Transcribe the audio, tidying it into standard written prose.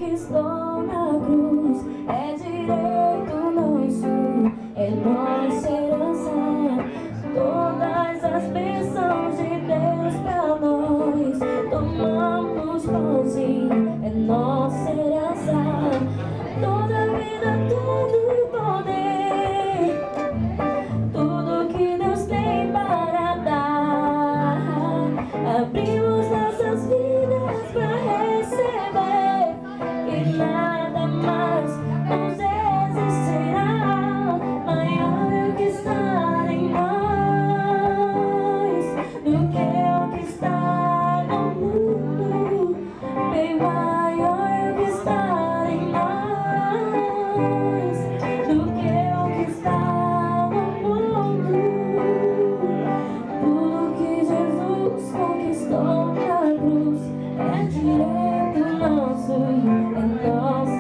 conquistou na cruz é direito nosso, é nossa herança. Todas as bênçãos de Deus pra nós, tomamos posse, é nossa herança. Toda a vida, todo o poder, tudo que Deus tem para dar, abrimos nossas vidas para receber, e nada mais nos resistirá. Maior é o que está em nós do que o que está no mundo. Bem maior é o que está em nós do que o que está no mundo. Tudo que Jesus conquistou na cruz é direito nosso, é nosso.